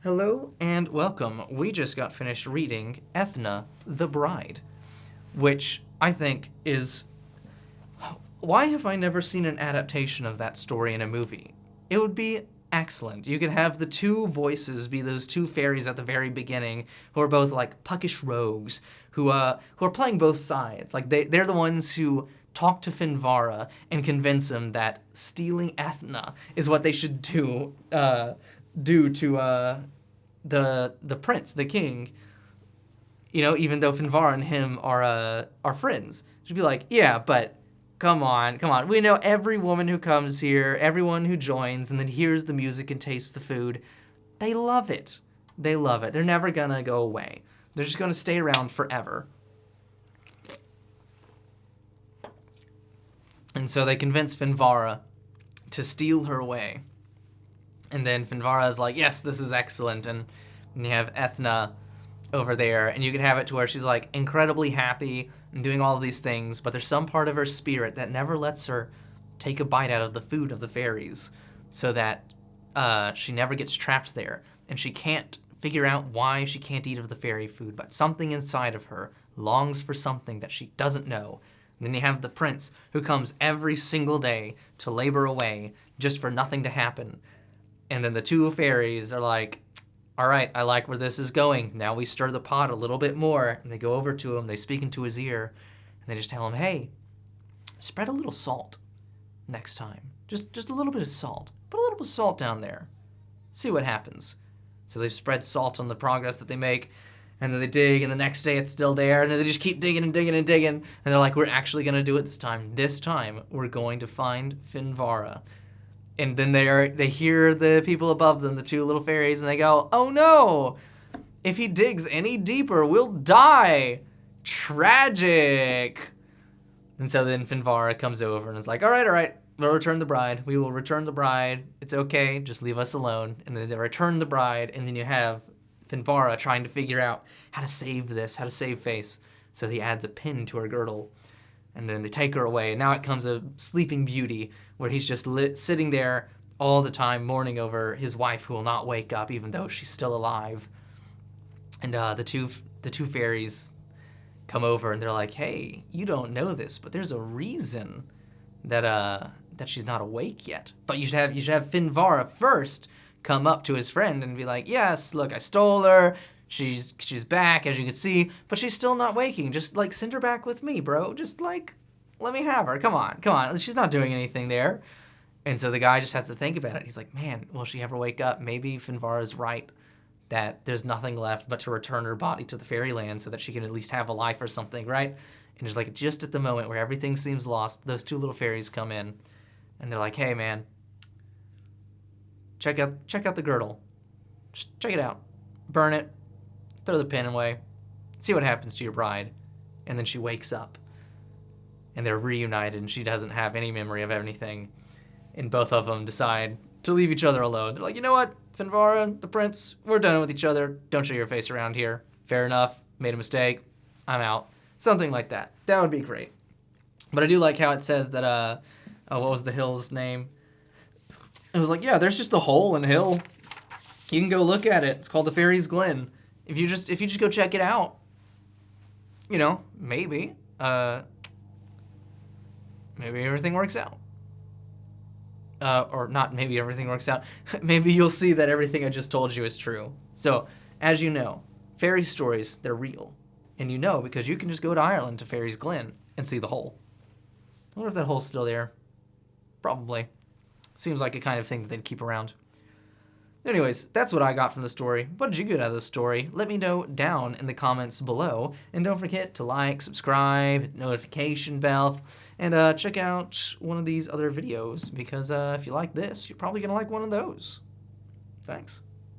Hello and welcome. We just got finished reading Ethna, the Bride, which I think is... Why have I never seen an adaptation of that story in a movie? It would be excellent. You could have the two voices be those two fairies at the very beginning who are both like puckish rogues who are playing both sides. Like they're the ones who talk to Finvarra and convince him that stealing Ethna is what they should do to the prince, the king. You know, even though Finvarra and him are friends, she'd be like, yeah, but come on. We know every woman who comes here, everyone who joins, and then hears the music and tastes the food. They love it. They love it. They're never gonna go away. They're just gonna stay around forever. And so they convince Finvarra to steal her away. And then Finvarra is like, yes, this is excellent. And you have Ethna over there, and you can have it to where she's like incredibly happy and doing all of these things, but there's some part of her spirit that never lets her take a bite out of the food of the fairies, so that she never gets trapped there. And she can't figure out why she can't eat of the fairy food, but something inside of her longs for something that she doesn't know. And then you have the prince who comes every single day to labor away just for nothing to happen. And then the two fairies are like, all right, I like where this is going. Now we stir the pot a little bit more. And they go over to him, they speak into his ear, and they just tell him, hey, spread a little salt next time. Just a little bit of salt. Put a little bit of salt down there. See what happens. So they've spread salt on the progress that they make, and then they dig, and the next day it's still there, and then they just keep digging and digging and digging, and they're like, we're actually going to do it this time. This time, we're going to find Finvarra. And then they hear the people above them, the two little fairies, and they go, oh no! If he digs any deeper, we'll die! Tragic! And so then Finvarra comes over and is like, all right, we'll return the bride. We will return the bride. It's okay, just leave us alone. And then they return the bride, and then you have Finvarra trying to figure out how to save this, how to save Face. So he adds a pin to her girdle. And then they take her away. And now it comes a Sleeping Beauty, where he's just sitting there all the time mourning over his wife who will not wake up even though she's still alive. And the two fairies come over and they're like, hey, you don't know this, but there's a reason that she's not awake yet. But you should have Finvarra first come up to his friend and be like, yes, look, I stole her. She's back, as you can see, but she's still not waking. Just, like, send her back with me, bro. Just, like, let me have her. Come on. She's not doing anything there. And so the guy just has to think about it. He's like, man, will she ever wake up? Maybe Finvarra's right that there's nothing left but to return her body to the fairyland so that she can at least have a life or something, right? And it's like, just at the moment where everything seems lost, those two little fairies come in, and they're like, hey, man, check out the girdle. Just check it out. Burn it. Throw the pin away, see what happens to your bride. And then she wakes up, and they're reunited, and she doesn't have any memory of anything. And both of them decide to leave each other alone. They're like, you know what, Finvarra, the prince, we're done with each other. Don't show your face around here. Fair enough. Made a mistake. I'm out. Something like that. That would be great. But I do like how it says that, what was the hill's name? It was like, yeah, there's just a hole in a hill. You can go look at it. It's called the Fairies' Glen. If you just go check it out, you know, maybe everything works out. Or not maybe everything works out. Maybe you'll see that everything I just told you is true. So, as you know, fairy stories, they're real. And you know because you can just go to Ireland to Fairies' Glen and see the hole. I wonder if that hole's still there. Probably. Seems like a kind of thing that they'd keep around. Anyways, that's what I got from the story. What did you get out of the story? Let me know down in the comments below. And don't forget to like, subscribe, hit the notification bell, and check out one of these other videos, because if you like this, you're probably going to like one of those. Thanks.